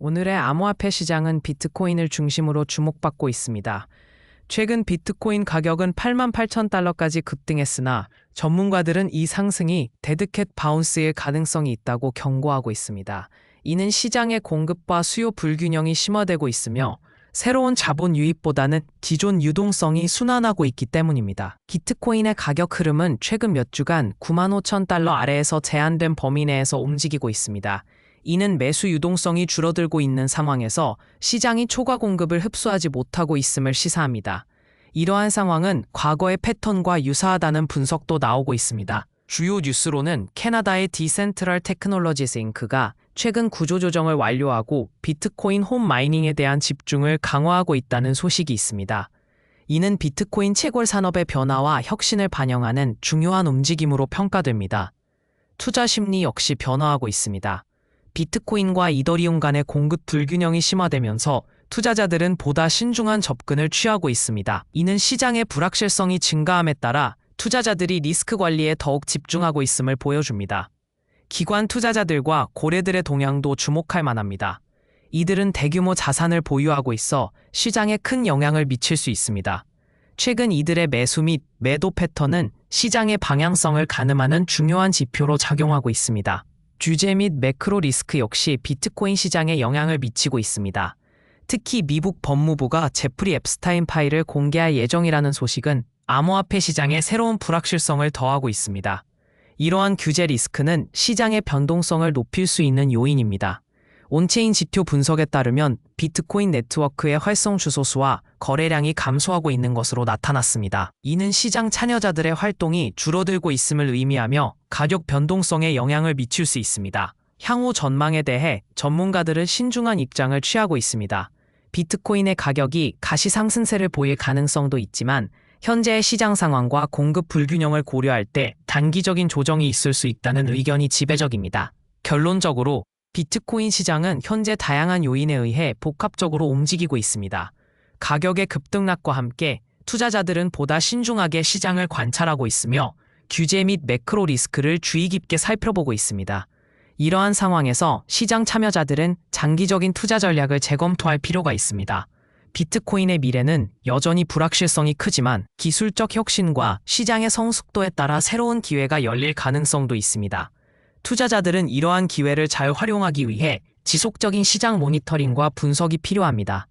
오늘의 암호화폐 시장은 비트코인을 중심으로 주목받고 있습니다. 최근 비트코인 가격은 88,000달러까지 급등했으나 전문가들은 이 상승이 데드캣 바운스의 가능성이 있다고 경고하고 있습니다. 이는 시장의 공급과 수요 불균형이 심화되고 있으며 새로운 자본 유입보다는 기존 유동성이 순환하고 있기 때문입니다. 비트코인의 가격 흐름은 최근 몇 주간 95,000달러 아래에서 제한된 범위 내에서 움직이고 있습니다. 이는 매수 유동성이 줄어들고 있는 상황에서 시장이 초과 공급을 흡수하지 못하고 있음을 시사합니다. 이러한 상황은 과거의 패턴과 유사하다는 분석도 나오고 있습니다. 주요 뉴스로는 캐나다의 디센트럴 테크놀로지스 잉크가 최근 구조조정을 완료하고 비트코인 홈 마이닝에 대한 집중을 강화하고 있다는 소식이 있습니다. 이는 비트코인 채굴 산업의 변화와 혁신을 반영하는 중요한 움직임으로 평가됩니다. 투자 심리 역시 변화하고 있습니다. 비트코인과 이더리움 간의 공급 불균형이 심화되면서 투자자들은 보다 신중한 접근을 취하고 있습니다. 이는 시장의 불확실성이 증가함에 따라 투자자들이 리스크 관리에 더욱 집중하고 있음을 보여줍니다. 기관 투자자들과 고래들의 동향도 주목할 만합니다. 이들은 대규모 자산을 보유하고 있어 시장에 큰 영향을 미칠 수 있습니다. 최근 이들의 매수 및 매도 패턴은 시장의 방향성을 가늠하는 중요한 지표로 작용하고 있습니다. 규제 및 매크로 리스크 역시 비트코인 시장에 영향을 미치고 있습니다. 특히 미국 법무부가 제프리 앱스타인 파일을 공개할 예정이라는 소식은 암호화폐 시장에 새로운 불확실성을 더하고 있습니다. 이러한 규제 리스크는 시장의 변동성을 높일 수 있는 요인입니다. 온체인 지표 분석에 따르면 비트코인 네트워크의 활성 주소수와 거래량이 감소하고 있는 것으로 나타났습니다. 이는 시장 참여자들의 활동이 줄어들고 있음을 의미하며 가격 변동성에 영향을 미칠 수 있습니다. 향후 전망에 대해 전문가들은 신중한 입장을 취하고 있습니다. 비트코인의 가격이 가시 상승세를 보일 가능성도 있지만 현재의 시장 상황과 공급 불균형을 고려할 때 단기적인 조정이 있을 수 있다는 의견이 지배적입니다. 결론적으로 비트코인 시장은 현재 다양한 요인에 의해 복합적으로 움직이고 있습니다. 가격의 급등락과 함께 투자자들은 보다 신중하게 시장을 관찰하고 있으며 규제 및 매크로 리스크를 주의 깊게 살펴보고 있습니다. 이러한 상황에서 시장 참여자들은 장기적인 투자 전략을 재검토할 필요가 있습니다. 비트코인의 미래는 여전히 불확실성이 크지만 기술적 혁신과 시장의 성숙도에 따라 새로운 기회가 열릴 가능성도 있습니다. 투자자들은 이러한 기회를 잘 활용하기 위해 지속적인 시장 모니터링과 분석이 필요합니다.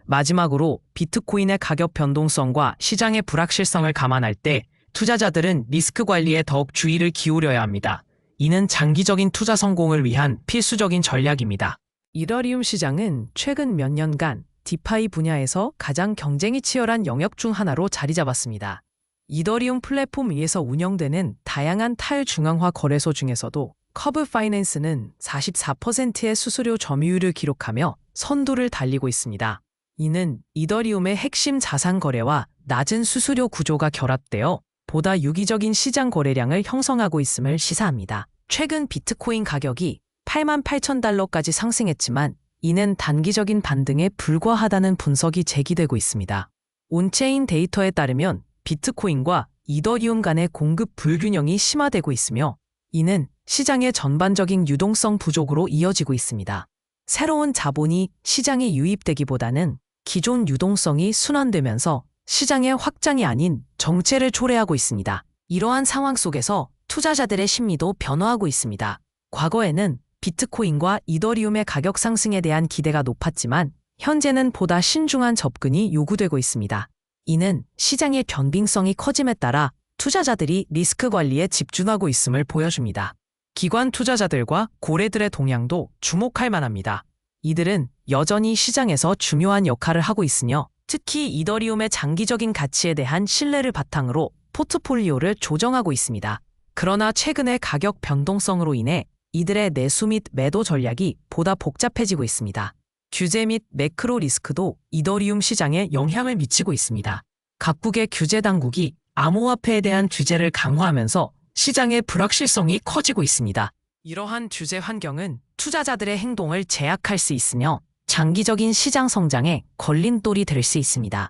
마지막으로 비트코인의 가격 변동성과 시장의 불확실성을 감안할 때 투자자들은 리스크 관리에 더욱 주의를 기울여야 합니다. 이는 장기적인 투자 성공을 위한 필수적인 전략입니다. 이더리움 시장은 최근 몇 년간 디파이 분야에서 가장 경쟁이 치열한 영역 중 하나로 자리 잡았습니다. 이더리움 플랫폼 위에서 운영되는 다양한 탈중앙화 거래소 중에서도 커브 파이낸스는 44%의 수수료 점유율을 기록하며 선두를 달리고 있습니다. 이는 이더리움의 핵심 자산 거래와 낮은 수수료 구조가 결합되어 보다 유기적인 시장 거래량을 형성하고 있음을 시사합니다. 최근 비트코인 가격이 88,000달러까지 상승했지만 이는 단기적인 반등에 불과하다는 분석이 제기되고 있습니다. 온체인 데이터에 따르면 비트코인과 이더리움 간의 공급 불균형이 심화되고 있으며 이는 시장의 전반적인 유동성 부족으로 이어지고 있습니다. 새로운 자본이 시장에 유입되기보다는 기존 유동성이 순환되면서 시장의 확장이 아닌 정체를 초래하고 있습니다. 이러한 상황 속에서 투자자들의 심리도 변화하고 있습니다. 과거에는 비트코인과 이더리움의 가격 상승에 대한 기대가 높았지만 현재는 보다 신중한 접근이 요구되고 있습니다. 이는 시장의 변동성이 커짐에 따라 투자자들이 리스크 관리에 집중하고 있음을 보여줍니다. 기관 투자자들과 고래들의 동향도 주목할 만합니다. 이들은 여전히 시장에서 중요한 역할을 하고 있으며 특히 이더리움의 장기적인 가치에 대한 신뢰를 바탕으로 포트폴리오를 조정하고 있습니다. 그러나 최근의 가격 변동성으로 인해 이들의 매수 및 매도 전략이 보다 복잡해지고 있습니다. 규제 및 매크로 리스크도 이더리움 시장에 영향을 미치고 있습니다. 각국의 규제 당국이 암호화폐에 대한 규제를 강화하면서 시장의 불확실성이 커지고 있습니다. 이러한 규제 환경은 투자자들의 행동을 제약할 수 있으며 장기적인 시장 성장에 걸림돌이 될 수 있습니다.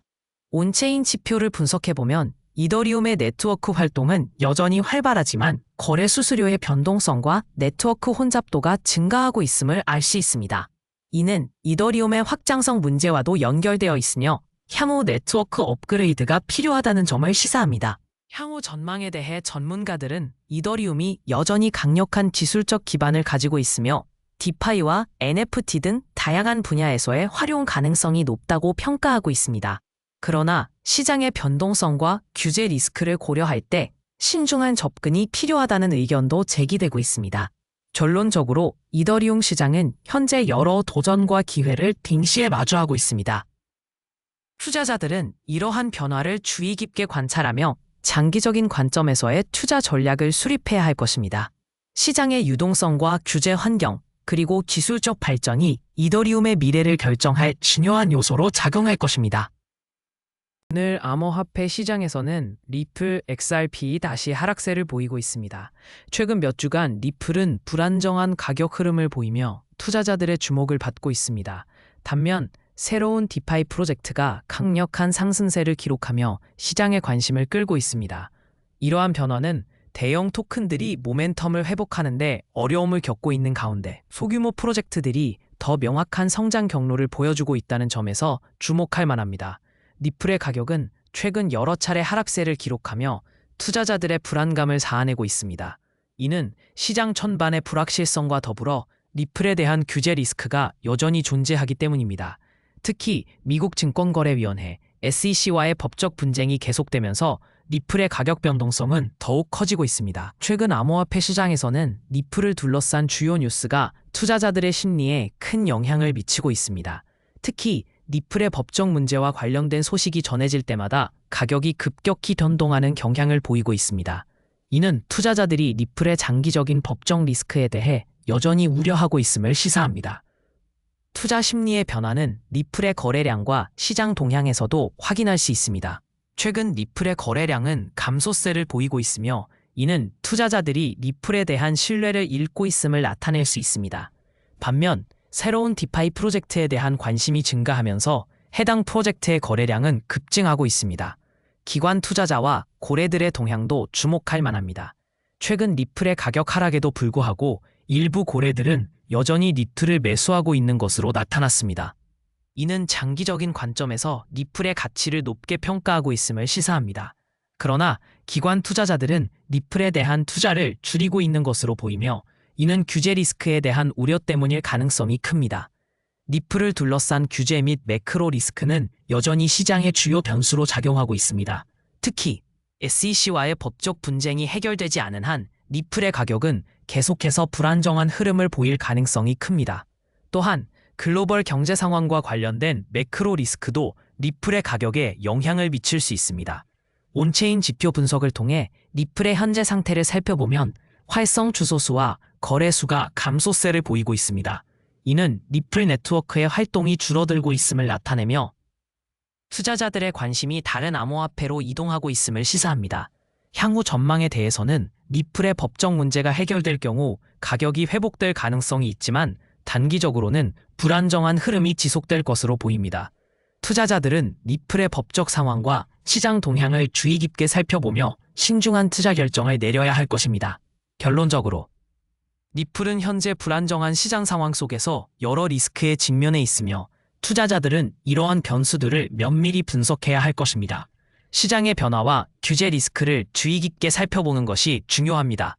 온체인 지표를 분석해보면 이더리움의 네트워크 활동은 여전히 활발하지만 거래 수수료의 변동성과 네트워크 혼잡도가 증가하고 있음을 알 수 있습니다. 이는 이더리움의 확장성 문제와도 연결되어 있으며 향후 네트워크 업그레이드가 필요하다는 점을 시사합니다. 향후 전망에 대해 전문가들은 이더리움이 여전히 강력한 기술적 기반을 가지고 있으며 디파이와 NFT 등 다양한 분야에서의 활용 가능성이 높다고 평가하고 있습니다. 그러나 시장의 변동성과 규제 리스크를 고려할 때 신중한 접근이 필요하다는 의견도 제기되고 있습니다. 결론적으로 이더리움 시장은 현재 여러 도전과 기회를 동시에 마주하고 있습니다. 투자자들은 이러한 변화를 주의 깊게 관찰하며 장기적인 관점에서의 투자 전략을 수립해야 할 것입니다. 시장의 유동성과 규제 환경, 그리고 기술적 발전이 이더리움의 미래를 결정할 중요한 요소로 작용할 것입니다. 오늘 암호화폐 시장에서는 리플 XRP 다시 하락세를 보이고 있습니다. 최근 몇 주간 리플은 불안정한 가격 흐름을 보이며 투자자들의 주목을 받고 있습니다. 반면 새로운 디파이 프로젝트가 강력한 상승세를 기록하며 시장의 관심을 끌고 있습니다. 이러한 변화는 대형 토큰들이 모멘텀을 회복하는데 어려움을 겪고 있는 가운데 소규모 프로젝트들이 더 명확한 성장 경로를 보여주고 있다는 점에서 주목할 만합니다. 리플의 가격은 최근 여러 차례 하락세를 기록하며 투자자들의 불안감을 자아내고 있습니다. 이는 시장 전반의 불확실성과 더불어 리플에 대한 규제 리스크가 여전히 존재하기 때문입니다. 특히 미국 증권거래위원회 SEC와의 법적 분쟁이 계속되면서 리플의 가격 변동성은 더욱 커지고 있습니다. 최근 암호화폐 시장에서는 리플을 둘러싼 주요 뉴스가 투자자들의 심리에 큰 영향을 미치고 있습니다. 특히 리플의 법적 문제와 관련된 소식이 전해질 때마다 가격이 급격히 변동하는 경향을 보이고 있습니다. 이는 투자자들이 리플의 장기적인 법적 리스크에 대해 여전히 우려하고 있음을 시사합니다. 투자 심리의 변화는 리플의 거래량과 시장 동향에서도 확인할 수 있습니다. 최근 리플의 거래량은 감소세를 보이고 있으며 이는 투자자들이 리플에 대한 신뢰를 잃고 있음을 나타낼 수 있습니다. 반면 새로운 디파이 프로젝트에 대한 관심이 증가하면서 해당 프로젝트의 거래량은 급증하고 있습니다. 기관 투자자와 고래들의 동향도 주목할 만합니다. 최근 리플의 가격 하락에도 불구하고 일부 고래들은 여전히 리플을 매수하고 있는 것으로 나타났습니다. 이는 장기적인 관점에서 리플의 가치를 높게 평가하고 있음을 시사합니다. 그러나 기관 투자자들은 리플에 대한 투자를 줄이고 있는 것으로 보이며 이는 규제 리스크에 대한 우려 때문일 가능성이 큽니다. 리플을 둘러싼 규제 및 매크로 리스크는 여전히 시장의 주요 변수로 작용하고 있습니다. 특히 SEC와의 법적 분쟁이 해결되지 않은 한 리플의 가격은 계속해서 불안정한 흐름을 보일 가능성이 큽니다. 또한 글로벌 경제 상황과 관련된 매크로 리스크도 리플의 가격에 영향을 미칠 수 있습니다. 온체인 지표 분석을 통해 리플의 현재 상태를 살펴보면 활성 주소수와 거래수가 감소세를 보이고 있습니다. 이는 리플 네트워크의 활동이 줄어들고 있음을 나타내며 투자자들의 관심이 다른 암호화폐로 이동하고 있음을 시사합니다. 향후 전망에 대해서는 리플의 법적 문제가 해결될 경우 가격이 회복될 가능성이 있지만 단기적으로는 불안정한 흐름이 지속될 것으로 보입니다. 투자자들은 리플의 법적 상황과 시장 동향을 주의 깊게 살펴보며 신중한 투자 결정을 내려야 할 것입니다. 결론적으로 리플은 현재 불안정한 시장 상황 속에서 여러 리스크에 직면해 있으며 투자자들은 이러한 변수들을 면밀히 분석해야 할 것입니다. 시장의 변화와 규제 리스크를 주의 깊게 살펴보는 것이 중요합니다.